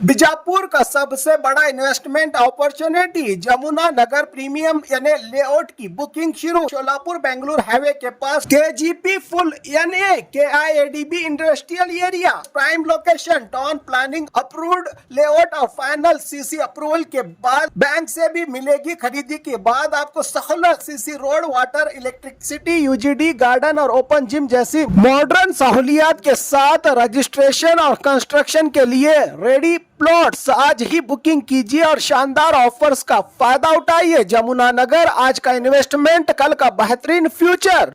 बीजापुर का सबसे बड़ा इन्वेस्टमेंट अपॉर्चुनिटी जमुना नगर प्रीमियम यानी लेआउट की बुकिंग शुरू। सोलापुर बेंगलुरु हाईवे के पास केजीपी फुल यानी KIADB industrial area prime location town planning approved layout और फाइनल CC अप्रूवल के बाद बैंक से भी मिलेगी। खरीदी के बाद आपको सहूलत CC road, water, electricity, UGD, garden और ओपन जिम जैसी मॉडर्न सहूलियात के साथ रजिस्ट्रेशन और कंस्ट्रक्शन के लिए रेडी प्लॉट्स। आज ही बुकिंग कीजिए और शानदार ऑफर्स का फायदा उठाइए। जमुना नगर, आज का इन्वेस्टमेंट, कल का बेहतरीन फ्यूचर।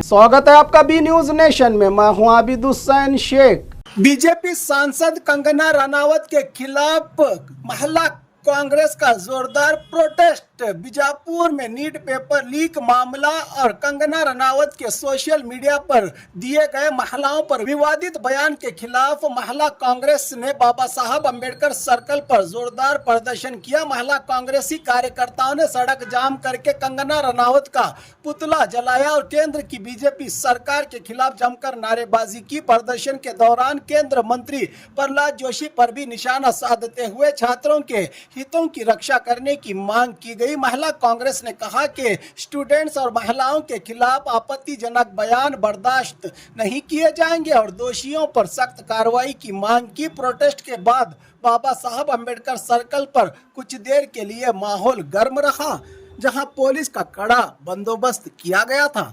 स्वागत है आपका बी न्यूज नेशन में। मैं हूं आबिद हुसैन शेख। बीजेपी सांसद कंगना रनावत के खिलाफ महिला कांग्रेस का जोरदार प्रोटेस्ट। बीजापुर में नीट पेपर लीक मामला और कंगना रनावत के सोशल मीडिया पर दिए गए महिलाओं पर विवादित बयान के खिलाफ महिला कांग्रेस ने बाबा साहब अंबेडकर सर्कल पर जोरदार प्रदर्शन किया। महिला कांग्रेसी कार्यकर्ताओं ने सड़क जाम करके कंगना रनावत का पुतला जलाया और केंद्र की बीजेपी सरकार के खिलाफ जमकर नारेबाजी की। प्रदर्शन के दौरान केंद्र मंत्री प्रहलाद जोशी पर भी निशाना साधते हुए छात्रों के हितों की रक्षा करने की मांग की गई। महिला कांग्रेस ने कहा कि स्टूडेंट्स और महिलाओं के खिलाफ आपत्तिजनक बयान बर्दाश्त नहीं किए जाएंगे और दोषियों पर सख्त कार्रवाई की मांग की। प्रोटेस्ट के बाद बाबा साहब अंबेडकर सर्कल पर कुछ देर के लिए माहौल गर्म रहा, जहां पुलिस का कड़ा बंदोबस्त किया गया था।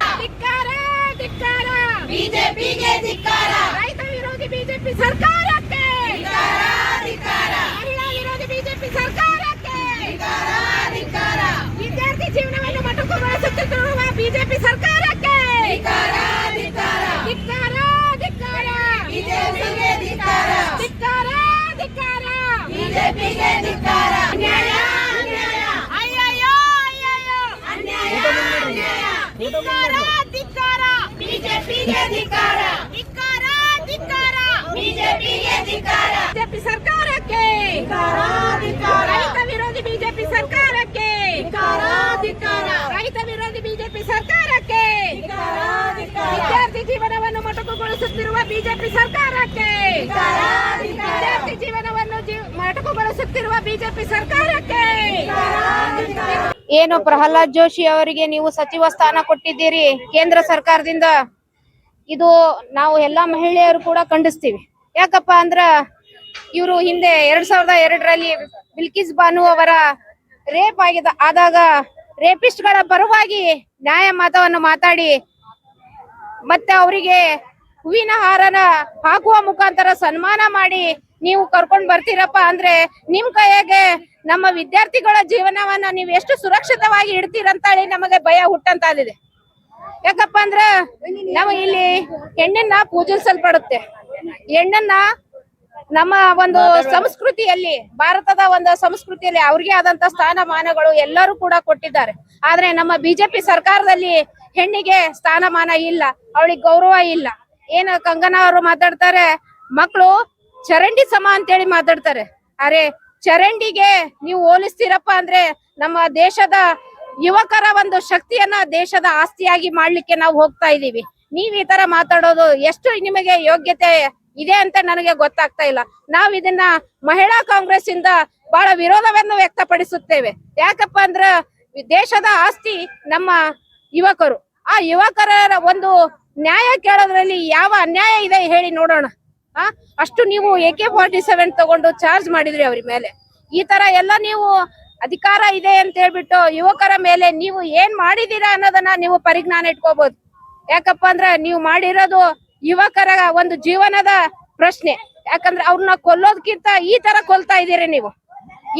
बीजेपी के धिक्कारा, रैत विरोधी बीजेपी सरकारಕ್ಕೆ ಧಿಕ್ಕಾರ, ಧಿಕ್ಕಾರ, ಮಹಿಳಾ ವಿರೋಧಿ ಬಿಜೆಪಿ ಸರ್ಕಾರಕ್ಕೆ ಧಿಕ್ಕಾರ, ಧಿಕ್ಕಾರ, ವಿದ್ಯಾರ್ಥಿ ಜೀವನವನ್ನು ಮೊಟಕುಗೊಳಿಸುತ್ತಿರುವ ಬಿಜೆಪಿ ಸರ್ಕಾರಕ್ಕೆ ಧಿಕ್ಕಾರ, ಧಿಕ್ಕಾರ, ಧಿಕ್ಕಾರ, ಧಿಕ್ಕಾರ, ಬಿಜೆಪಿಗೆ ಧಿಕ್ಕಾರ, ಧಿಕ್ಕಾರ, ಧಿಕ್ಕಾರ, ಬಿಜೆಪಿಗೆ ಧಿಕ್ಕಾರ, ಅನ್ಯಾಯ, ಅನ್ಯಾಯ, ಅಯ್ಯಯ್ಯೋ, ಅಯ್ಯಯ್ಯೋ, ಅನ್ಯಾಯ, ಅನ್ಯಾಯ, ಧಿಕ್ಕಾರ, ಧಿಕ್ಕಾರ, ಬಿಜೆಪಿಗೆ ಧಿಕ್ಕಾರ, ಧಿಕ್ಕಾರ, ಧಿಕ್ಕಾರ, ಬಿಜೆಪಿಗೆ ಧಿಕ್ಕಾರ, ಬಿಜೆಪಿ ಸರ್ಕಾರಕ್ಕೆ ಧಿಕ್ಕಾರ, ಧಿಕ್ಕಾರ, ರೈತ ವಿರೋಧಿ ಬಿಜೆಪಿ ಸರ್ಕಾರಕ್ಕೆ ಧಿಕ್ಕಾರ, ಧಿಕ್ಕಾರ, ರೈತ ವಿರೋಧಿ ಬಿಜೆಪಿ ಸರ್ಕಾರಕ್ಕೆ ಧಿಕ್ಕಾರ, ಧಿಕ್ಕಾರ, ವಿದ್ಯಾರ್ಥಿ ಜೀವನವನ್ನು ಮೊಟಕುಗೊಳಿಸುತ್ತಿರುವ ಬಿಜೆಪಿ ಸರ್ಕಾರಕ್ಕೆ ಧಿಕ್ಕಾರ, ಧಿಕ್ಕಾರ, ವಿದ್ಯಾರ್ಥಿ ಜೀವನವನ್ನು ಮೊಟಕುಗೊಳಿಸುತ್ತಿರುವ ಬಿಜೆಪಿ ಸರ್ಕಾರಕ್ಕೆ ಧಿಕ್ಕಾರ, ಧಿಕ್ಕಾರ। ಏನು ಪ್ರಹ್ಲಾದ್ ಜೋಶಿ ಅವರಿಗೆ ನೀವು ಸಚಿವ ಸ್ಥಾನ ಕೊಟ್ಟಿದ್ದೀರಿ ಕೇಂದ್ರ ಸರ್ಕಾರದಿಂದ, ಇದು ನಾವು ಎಲ್ಲಾ ಮಹಿಳೆಯರು ಕೂಡ ಖಂಡಿಸ್ತೀವಿ। ಯಾಕಪ್ಪ ಅಂದ್ರ ಇವರು ಹಿಂದೆ 2002ರಲ್ಲಿ ಬಿಲ್ಕಿಸ್ ಬಾನು ಅವರ ರೇಪ್ ಆದಾಗ ರೇಪಿಸ್ಟ್ ಗಳ ಪರವಾಗಿ ನ್ಯಾಯ ಮಾತವನ್ನು ಮಾತಾಡಿ ಮತ್ತೆ ಅವರಿಗೆ ಹೂವಿನ ಹಾರನ ಹಾಕುವ ಮುಖಾಂತರ ಸನ್ಮಾನ ಮಾಡಿ ನೀವು ಕರ್ಕೊಂಡ್ ಬರ್ತೀರಪ್ಪ ಅಂದ್ರೆ ನಿಮ್ ಕೈಯಾಗೆ ನಮ್ಮ ವಿದ್ಯಾರ್ಥಿಗಳ ಜೀವನವನ್ನ ನೀವು ಎಷ್ಟು ಸುರಕ್ಷಿತವಾಗಿ ಇಡ್ತೀರಂತೇಳಿ ನಮಗೆ ಭಯ ಹುಟ್ಟಂತಾದಿದೆ। ಯಾಕಪ್ಪ ಅಂದ್ರ ನಾವು ಇಲ್ಲಿ ಹೆಣ್ಣನ್ನ ಪೂಜಿಸಲ್ಪಡುತ್ತೆ, ಹೆಣ್ಣನ್ನ ನಮ್ಮ ಒಂದು ಸಂಸ್ಕೃತಿಯಲ್ಲಿ, ಭಾರತದ ಒಂದು ಸಂಸ್ಕೃತಿಯಲ್ಲಿ ಅವ್ರಿಗೆ ಆದಂತ ಸ್ಥಾನಮಾನಗಳು ಎಲ್ಲರೂ ಕೂಡ ಕೊಟ್ಟಿದ್ದಾರೆ। ಆದ್ರೆ ನಮ್ಮ ಬಿಜೆಪಿ ಸರ್ಕಾರದಲ್ಲಿ ಹೆಣ್ಣಿಗೆ ಸ್ಥಾನಮಾನ ಇಲ್ಲ, ಅವಳಿಗೆ ಗೌರವ ಇಲ್ಲ। ಏನ ಕಂಗನಾ ಅವರು ಮಾತಾಡ್ತಾರೆ, ಮಕ್ಕಳು ಚರಂಡಿ ಸಮ ಅಂತೇಳಿ ಮಾತಾಡ್ತಾರೆ। ಅರೆ ಚರಂಡಿಗೆ ನೀವು ಹೋಲಿಸ್ತೀರಪ್ಪ ಅಂದ್ರೆ ನಮ್ಮ ದೇಶದ ಯುವಕರ ಒಂದು ಶಕ್ತಿಯನ್ನ ದೇಶದ ಆಸ್ತಿಯಾಗಿ ಮಾಡ್ಲಿಕ್ಕೆ ನಾವು ಹೋಗ್ತಾ ಇದೀವಿ। ನೀವ್ ಈ ತರ ಮಾತಾಡೋದು ಎಷ್ಟು ನಿಮಗೆ ಯೋಗ್ಯತೆ ಇದೆ ಅಂತ ನನಗೆ ಗೊತ್ತಾಗ್ತಾ ಇಲ್ಲ। ನಾವ್ ಇದನ್ನ ಮಹಿಳಾ ಕಾಂಗ್ರೆಸ್ ಇಂದ ಬಹಳ ವಿರೋಧವನ್ನು ವ್ಯಕ್ತಪಡಿಸುತ್ತೇವೆ। ಯಾಕಪ್ಪ ಅಂದ್ರ ದೇಶದ ಆಸ್ತಿ ನಮ್ಮ ಯುವಕರು, ಆ ಯುವಕರ ಒಂದು ನ್ಯಾಯ ಕೇಳೋದ್ರಲ್ಲಿ ಯಾವ ಅನ್ಯಾಯ ಇದೆ ಹೇಳಿ ನೋಡೋಣ। ಅಷ್ಟು ನೀವು AK-47 ತಗೊಂಡು ಚಾರ್ಜ್ ಮಾಡಿದ್ರಿ ಅವ್ರ ಮೇಲೆ। ಈ ತರ ಎಲ್ಲ ನೀವು ಅಧಿಕಾರ ಇದೆ ಅಂತ ಹೇಳ್ಬಿಟ್ಟು ಯುವಕರ ಮೇಲೆ ನೀವು ಏನ್ ಮಾಡಿದೀರಾ ಅನ್ನೋದನ್ನ ನೀವು ಪರಿಜ್ಞಾನ ಇಟ್ಕೋಬಹುದು। ಯಾಕಪ್ಪ ಅಂದ್ರ ನೀವು ಮಾಡಿರೋದು ಯುವಕರ ಒಂದು ಜೀವನದ ಪ್ರಶ್ನೆ। ಯಾಕಂದ್ರೆ ಅವ್ರನ್ನ ಕೊಲ್ಲೋದಕ್ಕಿಂತ ಈ ತರ ಕೊಲ್ತಾ ಇದೀರಿ ನೀವು।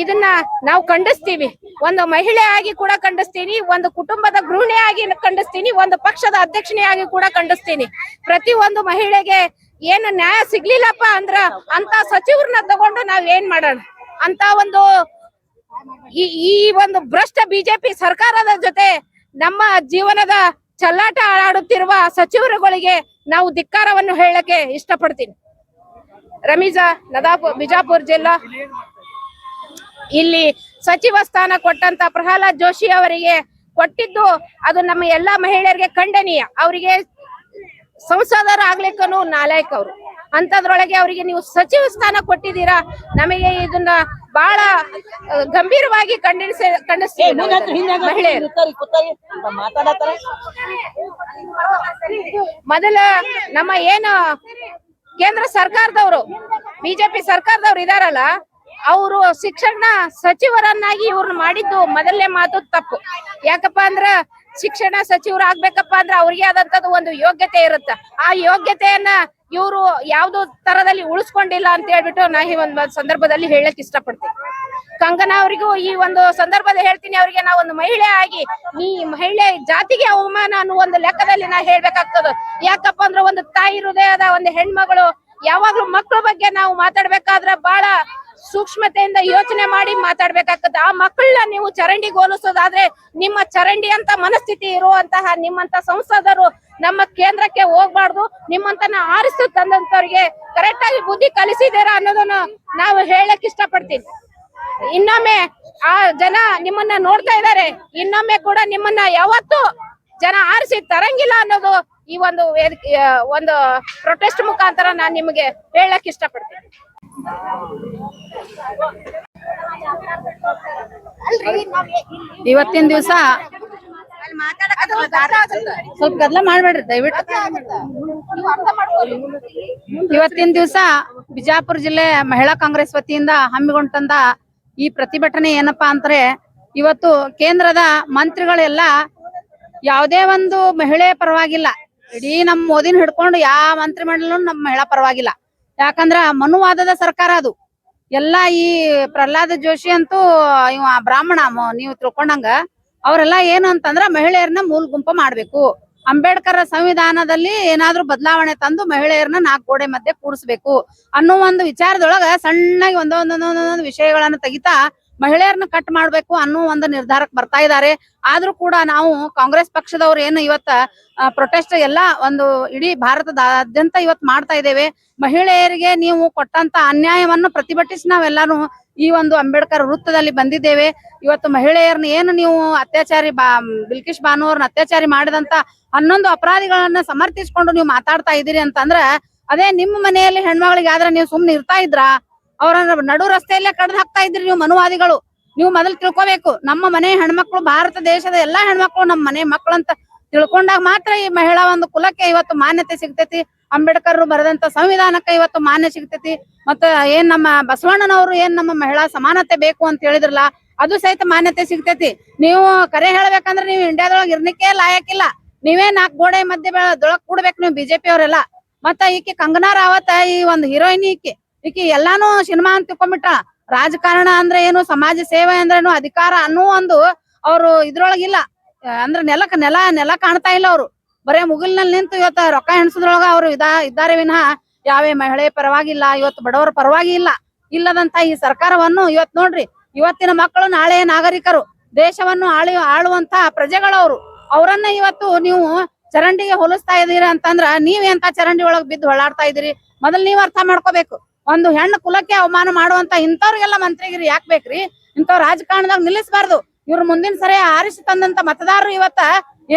ಇದನ್ನ ನಾವು ಖಂಡಿಸ್ತೀವಿ, ಒಂದು ಮಹಿಳೆ ಆಗಿ ಕೂಡ ಖಂಡಿಸ್ತೀನಿ, ಒಂದು ಕುಟುಂಬದ ಗೃಹಿಣಿಯಾಗಿ ಖಂಡಿಸ್ತೀನಿ, ಒಂದು ಪಕ್ಷದ ಅಧ್ಯಕ್ಷನಿಯಾಗಿ ಕೂಡ ಖಂಡಿಸ್ತೀನಿ। ಪ್ರತಿ ಒಂದು ಮಹಿಳೆಗೆ ಏನು ನ್ಯಾಯ ಸಿಗ್ಲಿಲ್ಲಪ್ಪ ಅಂದ್ರ ಅಂತ ಸಚಿವರನ್ನ ತಗೊಂಡು ನಾವ್ ಏನ್ ಮಾಡೋಣ ಅಂತ ಒಂದು ಈ ಒಂದು ಭ್ರಷ್ಟ ಬಿಜೆಪಿ ಸರ್ಕಾರದ ಜೊತೆ ನಮ್ಮ ಜೀವನದ ಚಲ್ಲಾಟ ಆಡುತ್ತಿರುವ ಸಚಿವರುಗಳಿಗೆ ನಾವು ಧಿಕ್ಕಾರವನ್ನು ಹೇಳಕ್ಕೆ ಇಷ್ಟಪಡ್ತೀನಿ। ರಮೀಜಾ ನದಾಪುರ್, ಬಿಜಾಪುರ ಜಿಲ್ಲಾ। ಇಲ್ಲಿ ಸಚಿವ ಸ್ಥಾನ ಕೊಟ್ಟಂತ ಪ್ರಹ್ಲಾದ್ ಜೋಶಿ ಅವರಿಗೆ ಕೊಟ್ಟಿದ್ದು ಅದು ನಮ್ಮ ಎಲ್ಲಾ ಮಹಿಳೆಯರಿಗೆ ಖಂಡನೀಯ। ಅವರಿಗೆ ಸಂಸದರಾಗ್ಲಿಕ್ಕೂ ನಾಲಾಯಕ್ ಅವರು, ಅಂತದ್ರೊಳಗೆ ಅವರಿಗೆ ನೀವು ಸಚಿವ ಸ್ಥಾನ ಕೊಟ್ಟಿದ್ದೀರಾ. ನಮಗೆ ಇದನ್ನ ಬಹಳ ಗಂಭೀರವಾಗಿ ಖಂಡಿಸ್ತೀವಿ ಮಹಿಳೆಯರು. ಮೊದಲ ನಮ್ಮ ಏನು ಕೇಂದ್ರ ಸರ್ಕಾರದವರು ಬಿಜೆಪಿ ಸರ್ಕಾರದವ್ರು ಇದಾರಲ್ಲ, ಅವರು ಶಿಕ್ಷಣ ಸಚಿವರನ್ನಾಗಿ ಇವ್ರನ್ನ ಮಾಡಿದ್ದು ಮೊದಲನೇ ಮಾತು ತಪ್ಪು. ಯಾಕಪ್ಪ ಅಂದ್ರ ಶಿಕ್ಷಣ ಸಚಿವರು ಆಗ್ಬೇಕಪ್ಪ ಅಂದ್ರ ಅವ್ರಿಗೆ ಆದಂತದ್ದು ಒಂದು ಯೋಗ್ಯತೆ ಇರುತ್ತೆ. ಆ ಯೋಗ್ಯತೆಯನ್ನ ಇವರು ಯಾವ್ದು ತರದಲ್ಲಿ ಉಳಿಸ್ಕೊಂಡಿಲ್ಲ ಅಂತ ಹೇಳ್ಬಿಟ್ಟು ನಾ ಈ ಒಂದು ಸಂದರ್ಭದಲ್ಲಿ ಹೇಳಕ್ ಇಷ್ಟಪಡ್ತೀನಿ. ಕಂಗನಾ ಅವರಿಗೂ ಈ ಒಂದು ಸಂದರ್ಭದಲ್ಲಿ ಹೇಳ್ತೀನಿ, ಅವರಿಗೆ ನಾ ಒಂದು ಮಹಿಳೆ ಆಗಿ ಈ ಮಹಿಳೆ ಜಾತಿಗೆ ಅವಮಾನ ಅನ್ನೋ ಒಂದು ಲೆಕ್ಕದಲ್ಲಿ ನಾ ಹೇಳ್ಬೇಕಾಗ್ತದ. ಯಾಕಪ್ಪ ಅಂದ್ರೆ ಒಂದು ತಾಯಿ ಹೃದಯದ ಒಂದು ಹೆಣ್ಮಗಳು ಯಾವಾಗ್ಲೂ ಮಕ್ಕಳ ಬಗ್ಗೆ ನಾವು ಮಾತಾಡ್ಬೇಕಾದ್ರೆ ಬಹಳ ಸೂಕ್ಷ್ಮತೆಯಿಂದ ಯೋಚನೆ ಮಾಡಿ ಮಾತಾಡ್ಬೇಕಾಗ್ತದೆ. ಆ ಮಕ್ಕಳನ್ನ ನೀವು ಚರಂಡಿಗೆ ಹೋಲಿಸೋದಾದ್ರೆ ನಿಮ್ಮ ಚರಂಡಿ ಅಂತ ಮನಸ್ಥಿತಿ ಇರುವಂತಹ ನಿಮ್ಮಂತ ಸಂಸದರು ನಮ್ಮ ಕೇಂದ್ರಕ್ಕೆ ಹೋಗ್ಬಾರ್ದು. ನಿಮ್ಮಂತನ ಆರಿಸಿ ತಂದಂತವ್ರಿಗೆ ಕರೆಕ್ಟ್ ಆಗಿ ಬುದ್ಧಿ ಕಲಿಸಿದ್ದೀರಾ ಅನ್ನೋದನ್ನ ನಾವು ಹೇಳಕ್ ಇಷ್ಟಪಡ್ತೀನಿ. ಇನ್ನೊಮ್ಮೆ ಆ ಜನ ನಿಮ್ಮನ್ನ ನೋಡ್ತಾ ಇದ್ದಾರೆ, ಇನ್ನೊಮ್ಮೆ ಕೂಡ ನಿಮ್ಮನ್ನ ಯಾವತ್ತೂ ಜನ ಆರಿಸಿ ತರಂಗಿಲ್ಲ ಅನ್ನೋದು ಈ ಒಂದು ಒಂದು ಪ್ರೊಟೆಸ್ಟ್ ಮುಖಾಂತರ ನಾನ್ ನಿಮಗೆ ಹೇಳಕ್ ಇಷ್ಟಪಡ್ತೀನಿ. ಇವತ್ತಿನ ದಿವಸ ಸ್ವಲ್ಪ ಗದ್ದಲ ಮಾಡ್ಬೇಡ್ರಿ ದಯವಿಟ್ಟು. ಇವತ್ತಿನ ದಿವಸ ಬಿಜಾಪುರ ಜಿಲ್ಲೆ ಮಹಿಳಾ ಕಾಂಗ್ರೆಸ್ ವತಿಯಿಂದ ಹಮ್ಮಿಕೊಂಡಂತ ಈ ಪ್ರತಿಭಟನೆ ಏನಪ್ಪಾ ಅಂದ್ರೆ, ಇವತ್ತು ಕೇಂದ್ರದ ಮಂತ್ರಿಗಳೆಲ್ಲ ಯಾವುದೇ ಒಂದು ಮಹಿಳೆ ಪರವಾಗಿಲ್ಲ, ಇಡೀ ನಮ್ ಮೋದಿನ ಹಿಡ್ಕೊಂಡು ಯಾವ ಮಂತ್ರಿ ಮಂಡಲ ನಮ್ ಮಹಿಳಾ ಪರವಾಗಿಲ್ಲ. ಯಾಕಂದ್ರ ಮನುವಾದದ ಸರ್ಕಾರ ಅದು. ಎಲ್ಲಾ ಈ ಪ್ರಹ್ಲಾದ್ ಜೋಶಿ ಅಂತೂ ಇವ ಬ್ರಾಹ್ಮಣ, ನೀವು ತಿಳ್ಕೊಂಡಂಗ ಅವರೆಲ್ಲ ಏನು ಅಂತಂದ್ರ ಮಹಿಳೆಯರನ್ನ ಮೂಲ ಗುಂಪ ಮಾಡ್ಬೇಕು, ಅಂಬೇಡ್ಕರ್ ಸಂವಿಧಾನದಲ್ಲಿ ಏನಾದ್ರೂ ಬದಲಾವಣೆ ತಂದು ಮಹಿಳೆಯರನ್ನ 4 ಗೋಡೆ ಮಧ್ಯೆ ಕೂಡಿಸ್ಬೇಕು ಅನ್ನೋ ಒಂದು ವಿಚಾರದೊಳಗ ಸಣ್ಣಗೆ ಒಂದೊಂದೊಂದೊಂದೊಂದು ವಿಷಯಗಳನ್ನ ತೆಗಿತಾ ಮಹಿಳೆಯರನ್ನ ಕಟ್ ಮಾಡ್ಬೇಕು ಅನ್ನೋ ಒಂದು ನಿರ್ಧಾರಕ್ಕೆ ಬರ್ತಾ ಇದ್ದಾರೆ. ಆದ್ರೂ ಕೂಡ ನಾವು ಕಾಂಗ್ರೆಸ್ ಪಕ್ಷದವ್ರು ಏನು ಇವತ್ತ ಪ್ರೊಟೆಸ್ಟ್ ಎಲ್ಲ ಒಂದು ಇಡೀ ಭಾರತದಾದ್ಯಂತ ಇವತ್ ಮಾಡ್ತಾ ಇದ್ದೇವೆ. ಮಹಿಳೆಯರಿಗೆ ನೀವು ಕೊಟ್ಟಂತ ಅನ್ಯಾಯವನ್ನು ಪ್ರತಿಭಟಿಸಿ ನಾವೆಲ್ಲಾನು ಈ ಒಂದು ಅಂಬೇಡ್ಕರ್ ವೃತ್ತದಲ್ಲಿ ಬಂದಿದ್ದೇವೆ. ಇವತ್ತು ಮಹಿಳೆಯರನ್ನ ಏನು ನೀವು ಅತ್ಯಾಚಾರಿ ಬಿಲ್ಕಿಶ್ ಬಾನು ಅವ್ರನ್ನ ಅತ್ಯಾಚಾರಿ ಮಾಡಿದಂತ 11 ಅಪರಾಧಿಗಳನ್ನ ಸಮರ್ಥಿಸ್ಕೊಂಡು ನೀವು ಮಾತಾಡ್ತಾ ಇದೀರಿ ಅಂತಂದ್ರ, ಅದೇ ನಿಮ್ಮ ಮನೆಯಲ್ಲಿ ಹೆಣ್ಮಗಳಿಗೆ ಆದ್ರೆ ನೀವು ಸುಮ್ನೆ ಇರ್ತಾ ಇದ್ರ? ಅವ್ರನ್ನ ನಡು ರಸ್ತೆಯಲ್ಲೇ ಕಡ್ದು ಹಾಕ್ತಾ ಇದ್ರಿ ನೀವು ಮನುವಾದಿಗಳು. ನೀವು ಮೊದಲು ತಿಳ್ಕೊಬೇಕು, ನಮ್ಮ ಮನೆ ಹೆಣ್ಮಕ್ಳು ಭಾರತ ದೇಶದ ಎಲ್ಲಾ ಹೆಣ್ಮಕ್ಳು ನಮ್ಮ ಮನೆ ಮಕ್ಕಳಂತ ತಿಳ್ಕೊಂಡಾಗ ಮಾತ್ರ ಈ ಮಹಿಳಾ ಒಂದು ಕುಲಕ್ಕೆ ಇವತ್ತು ಮಾನ್ಯತೆ ಸಿಗ್ತೈತಿ. ಅಂಬೇಡ್ಕರ್ ಬರೆದಂತ ಸಂವಿಧಾನಕ್ಕೆ ಇವತ್ತು ಮಾನ್ಯ ಸಿಗ್ತೈತಿ. ಮತ್ತ ಏನ್ ನಮ್ಮ ಬಸವಣ್ಣನವರು ಏನ್ ನಮ್ಮ ಮಹಿಳಾ ಸಮಾನತೆ ಬೇಕು ಅಂತ ಹೇಳಿದ್ರಲ್ಲ, ಅದು ಸಹಿತ ಮಾನ್ಯತೆ ಸಿಗ್ತೈತಿ. ನೀವು ಕರೆ ಹೇಳ್ಬೇಕಂದ್ರೆ ನೀವು ಇಂಡಿಯಾದೊಳಗೆ ಇರ್ಲಿಕ್ಕೆ ಲಾಯಕ್ಕಿಲ್ಲ. ನೀವೇ 4 ಗೋಡೆ ಮಧ್ಯೆ ದೊಳಗ್ ಕೂಡ್ಬೇಕು ನೀವು ಬಿಜೆಪಿ ಅವರೆಲ್ಲ. ಮತ್ತ ಈಕಿ ಕಂಗನಾ ರಾವತ್ ಈ ಒಂದು ಹೀರೋಯಿನ್ ಈಕಿ ಎಲ್ಲಾನು ಸಿನಿಮಾ ಅಂತ ತಿಳ್ಕೊಂಡ್ಬಿಟ್ಟ. ರಾಜಕಾರಣ ಅಂದ್ರೆ ಏನು, ಸಮಾಜ ಸೇವೆ ಅಂದ್ರೇನು, ಅಧಿಕಾರ ಅನ್ನೋ ಒಂದು ಅವ್ರು ಇದ್ರೊಳಗಿಲ್ಲ. ಅಂದ್ರೆ ನೆಲ ಕಾಣ್ತಾ ಇಲ್ಲ. ಅವ್ರು ಬರೇ ಮುಗಿಲ್ನಲ್ಲಿ ನಿಂತು ಇವತ್ತ ರೊಕ್ಕ ಹೆಣಸದ್ರೊಳಗ ಅವ್ರು ಇದ್ದಾರೆ ವಿನಃ ಯಾವೇ ಮಹಿಳೆ ಪರವಾಗಿಲ್ಲ, ಇವತ್ತು ಬಡವರ ಪರವಾಗಿ ಇಲ್ಲದಂತ ಈ ಸರ್ಕಾರವನ್ನು ಇವತ್ ನೋಡ್ರಿ, ಇವತ್ತಿನ ಮಕ್ಕಳು ನಾಳೆಯ ನಾಗರಿಕರು, ದೇಶವನ್ನು ಆಳುವಂತ ಪ್ರಜೆಗಳವರು. ಅವರನ್ನ ಇವತ್ತು ನೀವು ಚರಂಡಿಗೆ ಹೋಲಿಸ್ತಾ ಇದೀರಿ ಅಂತಂದ್ರ ನೀವ್ ಎಂತ ಚರಂಡಿ ಒಳಗ್ ಬಿದ್ದು ಹೊಳ್ಳಾಡ್ತಾ ಇದೀರಿ? ಮೊದಲ್ ನೀವ್ ಅರ್ಥ ಮಾಡ್ಕೋಬೇಕು. ಒಂದು ಹೆಣ್ಣು ಕುಲಕ್ಕೆ ಅವಮಾನ ಮಾಡುವಂತ ಇಂಥವ್ರಿಗೆಲ್ಲ ಮಂತ್ರಿಗಿರಿ ಯಾಕ್ ಬೇಕ್ರಿ? ಇಂಥವ್ ರಾಜಕಾರಣದಾಗ ನಿಲ್ಲಿಸಬಾರ್ದು. ಇವ್ರು ಮುಂದಿನ ಸರಿ ಆರಿಸಿ ತಂದಂತ ಮತದಾರರು ಇವತ್ತ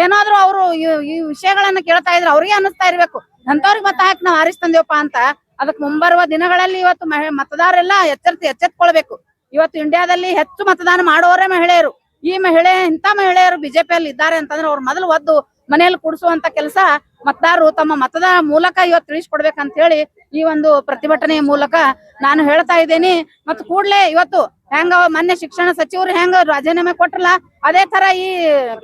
ಏನಾದ್ರು ಅವರು ಈ ವಿಷಯಗಳನ್ನ ಕೇಳ್ತಾ ಇದ್ರೆ ಅವ್ರಿಗೆ ಅನಿಸ್ತಾ ಇರ್ಬೇಕು, ಅಂತವ್ರಿಗೆ ಮತ ಹಾಕಿ ನಾವ್ ಆರಿಸಿ ತಂದೇವಪ್ಪ ಅಂತ. ಅದಕ್ಕೆ ಮುಂಬರುವ ದಿನಗಳಲ್ಲಿ ಇವತ್ತು ಮತದಾರೆಲ್ಲ ಎಚ್ಚೆತ್ಕೊಳ್ಬೇಕು. ಇವತ್ತು ಇಂಡಿಯಾದಲ್ಲಿ ಹೆಚ್ಚು ಮತದಾನ ಮಾಡುವವರೇ ಮಹಿಳೆಯರು. ಈ ಇಂಥ ಮಹಿಳೆಯರು ಬಿಜೆಪಿಯಲ್ಲಿ ಇದ್ದಾರೆ ಅಂತಂದ್ರೆ ಅವ್ರು ಮೊದಲು ಒದ್ದು ಮನೆಯಲ್ಲಿ ಕೂಡಿಸುವಂತ ಕೆಲಸ ಮತದಾರರು ತಮ್ಮ ಮತದ ಮೂಲಕ ಇವತ್ತು ತಿಳಿಸ್ಕೊಡ್ಬೇಕಂತ ಹೇಳಿ ಈ ಒಂದು ಪ್ರತಿಭಟನೆಯ ಮೂಲಕ ನಾನು ಹೇಳ್ತಾ ಇದ್ದೇನೆ. ಮತ್ತು ಕೂಡ್ಲೆ ಇವತ್ತು ಹೆಂಗ ಮೊನ್ನೆ ಶಿಕ್ಷಣ ಸಚಿವರು ಹೆಂಗ ರಾಜೀನಾಮೆ ಕೊಟ್ರಲ್ಲ, ಅದೇ ತರ ಈ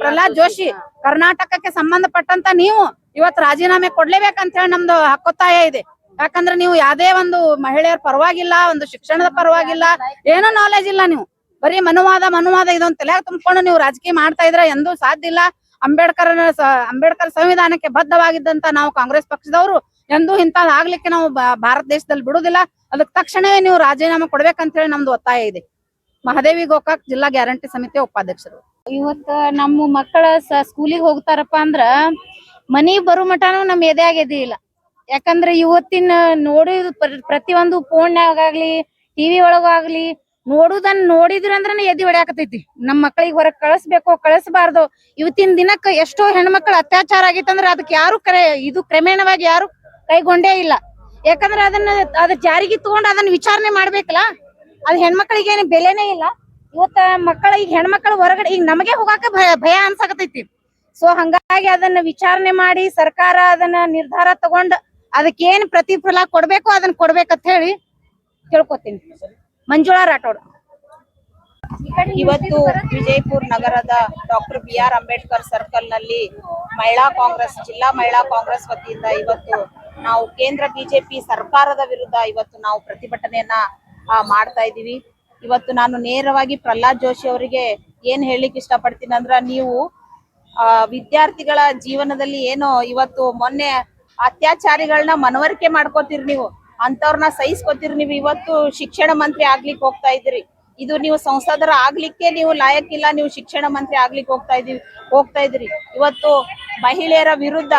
ಪ್ರಹ್ಲಾದ್ ಜೋಶಿ ಕರ್ನಾಟಕಕ್ಕೆ ಸಂಬಂಧಪಟ್ಟಂತ ನೀವು ಇವತ್ತು ರಾಜೀನಾಮೆ ಕೊಡ್ಲೇಬೇಕಂತ ಹೇಳಿ ನಮ್ದು ಹಕ್ಕೊತ್ತಾಯ ಇದೆ. ಯಾಕಂದ್ರೆ ನೀವು ಯಾವ್ದೇ ಒಂದು ಮಹಿಳೆಯರ ಪರವಾಗಿಲ್ಲ, ಒಂದು ಶಿಕ್ಷಣದ ಪರವಾಗಿಲ್ಲ, ಏನೋ ನಾಲೆಜ್ ಇಲ್ಲ. ನೀವು ಬರೀ ಮನುವಾದ ಇದೊಂದು ತಲೆಯಾಗ ತುಂಬಿಕೊಂಡು ನೀವು ರಾಜಕೀಯ ಮಾಡ್ತಾ ಇದ್ರೆ ಎಂದೂ ಸಾಧ್ಯ ಇಲ್ಲ. ಅಂಬೇಡ್ಕರ್ ಸಂವಿಧಾನಕ್ಕೆ ಬದ್ಧವಾಗಿದ್ದಂತ ನಾವು ಕಾಂಗ್ರೆಸ್ ಪಕ್ಷದವರು ಎಂದೂ ಇಂಥದ್ದು ಆಗ್ಲಿಕ್ಕೆ ನಾವು ಭಾರತ ದೇಶದಲ್ಲಿ ಬಿಡುದಿಲ್ಲ. ಅದಕ್ಕೆ ತಕ್ಷಣವೇ ನೀವು ರಾಜೀನಾಮೆ ಕೊಡ್ಬೇಕಂತ ಹೇಳಿ ನಮ್ದು ಒತ್ತಾಯ ಇದೆ. ಮಹಾದೇವಿ ಗೋಕಾಕ್, ಜಿಲ್ಲಾ ಗ್ಯಾರಂಟಿ ಸಮಿತಿ ಉಪಾಧ್ಯಕ್ಷರು. ಇವತ್ತ ನಮ್ಮ ಮಕ್ಕಳ ಸ್ಕೂಲಿಗೆ ಹೋಗ್ತಾರಪ್ಪ ಅಂದ್ರ ಮನಿಗ್ ಬರೋ ಮಟನು ನಮ್ ಎದೆ ಇಲ್ಲ. ಯಾಕಂದ್ರೆ ಇವತ್ತಿನ ನೋಡಿದ ಪ್ರತಿಯೊಂದು ಫೋನ್ಯಾಗಾಗ್ಲಿ ಟಿವಿ ಒಳಗಾಗ್ಲಿ ನೋಡಿದ್ರ ಅಂದ್ರನೇ ಎದಿ ಹೊಡ್ಯಾಕತೈತಿ. ನಮ್ ಮಕ್ಕಳಿಗೆ ಹೊರಗ್ ಕಳಿಸ್ಬೇಕು, ಕಳಿಸಬಾರ್ದು. ಇವತ್ತಿನ ದಿನಕ್ಕ ಎಷ್ಟೋ ಹೆಣ್ಮಕ್ಳು ಅತ್ಯಾಚಾರ ಆಗೈತಂದ್ರ ಅದಕ್ಕೆ ಯಾರು ಕ್ರಮೇಣವಾಗಿ ಯಾರು ಕೈಗೊಂಡೇ ಇಲ್ಲ. ಯಾಕಂದ್ರೆ ಅದ್ರ ಜಾರಿಗೆ ತಗೊಂಡು ಅದನ್ನ ವಿಚಾರಣೆ ಮಾಡ್ಬೇಕಲ್ಲ. ಅದ್ ಹೆಣ್ಮಕ್ಳಿಗೆ ಏನು ಬೆಲೆನೇ ಇಲ್ಲ. ಇವತ್ತ ಈಗ ಹೆಣ್ಮಕ್ಳು ಹೊರಗಡೆ ಈಗ ನಮಗೆ ಹೋಗಾಕ ಭಯ ಅನ್ಸಾಕತೈತಿ. ಸೊ ಹಂಗಾಗಿ ಅದನ್ನ ವಿಚಾರಣೆ ಮಾಡಿ ಸರ್ಕಾರ ಅದನ್ನ ನಿರ್ಧಾರ ತಗೊಂಡ್ ಅದಕ್ಕೇನ್ ಪ್ರತಿಫಲ ಕೊಡ್ಬೇಕು ಅದನ್ನ ಕೊಡ್ಬೇಕಂತ ಹೇಳಿ ತಿಳ್ಕೊತೀನಿ. ಮಂಜುಳಾ ರಾಠೋಡ್. ಇವತ್ತು ವಿಜಯಪುರ ನಗರದ ಡಾಕ್ಟರ್ BR ಅಂಬೇಡ್ಕರ್ ಸರ್ಕಲ್ ನಲ್ಲಿ ಜಿಲ್ಲಾ ಮಹಿಳಾ ಕಾಂಗ್ರೆಸ್ ವತಿಯಿಂದ ಇವತ್ತು ನಾವು ಕೇಂದ್ರ ಬಿಜೆಪಿ ಸರ್ಕಾರದ ವಿರುದ್ಧ ಇವತ್ತು ನಾವು ಪ್ರತಿಭಟನೆಯನ್ನ ಮಾಡ್ತಾ ಇದೀವಿ. ಇವತ್ತು ನಾನು ನೇರವಾಗಿ ಪ್ರಹ್ಲಾದ್ ಜೋಶಿ ಅವರಿಗೆ ಏನ್ ಹೇಳಿಕ್ ಇಷ್ಟಪಡ್ತೀನಿ ಅಂದ್ರ, ನೀವು ವಿದ್ಯಾರ್ಥಿಗಳ ಜೀವನದಲ್ಲಿ ಏನೋ ಇವತ್ತು ಮೊನ್ನೆ ಅತ್ಯಾಚಾರಿಗಳನ್ನ ಮನವರಿಕೆ ಮಾಡ್ಕೋತೀರಿ, ನೀವು ಅಂತವ್ರನ್ನ ಸಹಿಸ್ಕೋತೀರಿ. ನೀವು ಇವತ್ತು ಶಿಕ್ಷಣ ಮಂತ್ರಿ ಆಗ್ಲಿಕ್ಕೆ ಹೋಗ್ತಾ ಇದ್ದೀರಿ. ಇದು ನೀವು ಸಂಸದರ ಆಗ್ಲಿಕ್ಕೆ ನೀವು ಲಾಯಕ್ಕಿಲ್ಲ, ನೀವು ಶಿಕ್ಷಣ ಮಂತ್ರಿ ಆಗ್ಲಿಕ್ಕೆ ಹೋಗ್ತಾ ಇದ್ರಿ. ಇವತ್ತು ಮಹಿಳೆಯರ ವಿರುದ್ಧ,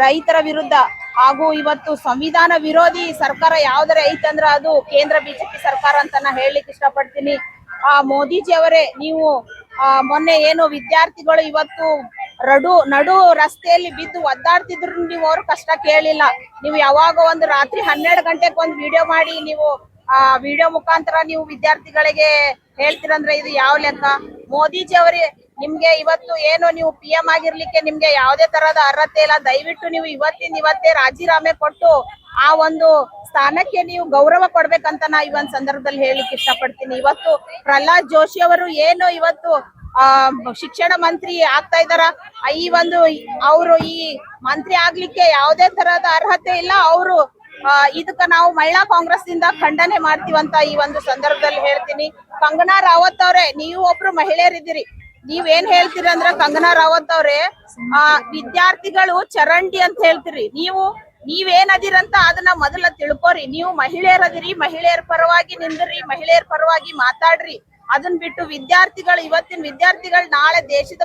ರೈತರ ವಿರುದ್ಧ ಹಾಗೂ ಇವತ್ತು ಸಂವಿಧಾನ ವಿರೋಧಿ ಸರ್ಕಾರ ಯಾವ್ದಾರ ಐತಂದ್ರ ಅದು ಕೇಂದ್ರ ಬಿಜೆಪಿ ಸರ್ಕಾರ ಅಂತ ನಾ ಹೇಳಲಿಕ್ಕೆ ಇಷ್ಟಪಡ್ತೀನಿ. ಮೋದಿಜಿ ಅವರೇ, ನೀವು ಮೊನ್ನೆ ಏನು ವಿದ್ಯಾರ್ಥಿಗಳು ಇವತ್ತು ನಡು ರಸ್ತೆಯಲ್ಲಿ ಬಿದ್ದು ಒದ್ದಾಡ್ತಿದ್ರು, ನೀವು ಅವ್ರ ಕಷ್ಟ ಕೇಳಿಲ್ಲ. ನೀವು ಯಾವಾಗ ಒಂದು ರಾತ್ರಿ 12 ಗಂಟೆಗೆ ಒಂದು ವಿಡಿಯೋ ಮಾಡಿ ನೀವು ವಿಡಿಯೋ ಮುಖಾಂತರ ನೀವು ವಿದ್ಯಾರ್ಥಿಗಳಿಗೆ ಹೇಳ್ತೀರಂದ್ರೆ ಇದು ಯಾವ ಲೆಕ್ಕ? ಮೋದಿಜಿ ಅವರೇ, ನಿಮ್ಗೆ ಇವತ್ತು ಏನು ನೀವು PM ಆಗಿರ್ಲಿಕ್ಕೆ ನಿಮ್ಗೆ ಯಾವುದೇ ತರಹದ ಅರ್ಹತೆ ಇಲ್ಲ. ದಯವಿಟ್ಟು ನೀವು ಇವತ್ತೇ ರಾಜೀನಾಮೆ ಕೊಟ್ಟು ಆ ಒಂದು ಸ್ಥಾನಕ್ಕೆ ನೀವು ಗೌರವ ಕೊಡ್ಬೇಕಂತ ನಾ ಈ ಒಂದು ಸಂದರ್ಭದಲ್ಲಿ ಹೇಳಿಕ್ಕೆ ಇಷ್ಟಪಡ್ತೀನಿ. ಇವತ್ತು ಪ್ರಹ್ಲಾದ್ ಜೋಶಿ ಅವರು ಏನು ಇವತ್ತು ಶಿಕ್ಷಣ ಮಂತ್ರಿ ಆಗ್ತಾ ಇದಾರ, ಅವರು ಈ ಮಂತ್ರಿ ಆಗ್ಲಿಕ್ಕೆ ಯಾವುದೇ ತರಹದ ಅರ್ಹತೆ ಇಲ್ಲ. ಅವರು ಇದಕ್ಕ ನಾವು ಮಹಿಳಾ ಕಾಂಗ್ರೆಸ್ ಇಂದ ಖಂಡನೆ ಮಾಡ್ತೀವಂತ ಈ ಒಂದು ಸಂದರ್ಭದಲ್ಲಿ ಹೇಳ್ತೀನಿ. ಕಂಗನಾ ರಾವತ್ ಅವ್ರೆ, ನೀವು ಒಬ್ರು ಮಹಿಳೆಯರಿದ್ದೀರಿ, ನೀವೇನ್ ಹೇಳ್ತೀರಿ ಅಂದ್ರ, ಕಂಗನಾ ರಾವತ್ ಅವ್ರೆ, ವಿದ್ಯಾರ್ಥಿಗಳು ಚರಂಡಿ ಅಂತ ಹೇಳ್ತೀರಿ. ನೀವೇನದಿರಂತ ಅದನ್ನ ಮೊದಲ ತಿಳ್ಕೊರಿ. ನೀವು ಮಹಿಳೆಯರದಿರಿ, ಮಹಿಳೆಯರ ಪರವಾಗಿ ನಿಂದ್ರಿ, ಮಹಿಳೆಯರ ಪರವಾಗಿ ಮಾತಾಡ್ರಿ. ಅದನ್ ಬಿಟ್ಟು ಇವತ್ತಿನ ವಿದ್ಯಾರ್ಥಿಗಳು ನಾಳೆ ದೇಶದ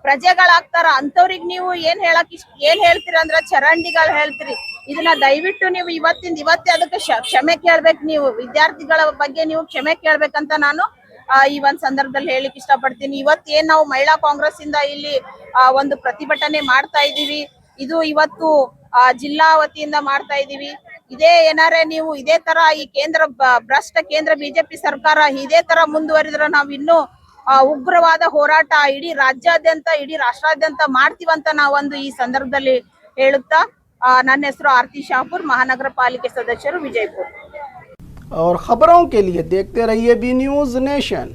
ಪ್ರಜೆಗಳಾಗ್ತಾರ, ಅಂತವ್ರಿಗೆ ನೀವು ಏನ್ ಹೇಳ್ತೀರಿ ಅಂದ್ರ ಚರಂಡಿಗಳು ಹೇಳ್ತೀರಿ. ಇದನ್ನ ದಯವಿಟ್ಟು ನೀವು ಇವತ್ತೇ ಅದಕ್ಕೆ ಕ್ಷಮೆ ಕೇಳ್ಬೇಕು. ನೀವು ವಿದ್ಯಾರ್ಥಿಗಳ ಬಗ್ಗೆ ನೀವು ಕ್ಷಮೆ ಕೇಳ್ಬೇಕಂತ ನಾನು ಈ ಒಂದ್ ಸಂದರ್ಭದಲ್ಲಿ ಹೇಳಿಕ್ ಇಷ್ಟಪಡ್ತೀನಿ. ಇವತ್ತೇನ್ ನಾವು ಮಹಿಳಾ ಕಾಂಗ್ರೆಸ್ ಇಂದ ಇಲ್ಲಿ ಒಂದು ಪ್ರತಿಭಟನೆ ಮಾಡ್ತಾ ಇದೀವಿ, ಇದು ಇವತ್ತು ಜಿಲ್ಲಾ ವತಿಯಿಂದ ಮಾಡ್ತಾ ಇದೀವಿ. ನೀವು ಇದೇ ತರ ಈ ಭ್ರಷ್ಟ ಕೇಂದ್ರ ಬಿಜೆಪಿ ಸರ್ಕಾರ ಇದೇ ತರ ಮುಂದುವರಿದ್ರೆ ನಾವು ಇನ್ನೂ ಉಗ್ರವಾದ ಹೋರಾಟ ಇಡೀ ರಾಜ್ಯಾದ್ಯಂತ, ಇಡೀ ರಾಷ್ಟ್ರಾದ್ಯಂತ ಮಾಡ್ತೀವಂತ ನಾವೊಂದು ಈ ಸಂದರ್ಭದಲ್ಲಿ ಹೇಳುತ್ತಾ, ನನ್ನ ಹೆಸರು ಆರತಿ ಶಾಪುರ್, महानगर पालिका सदस्यರು, विजयपुर। और खबरों के लिए देखते रहिए बी न्यूज नेशन।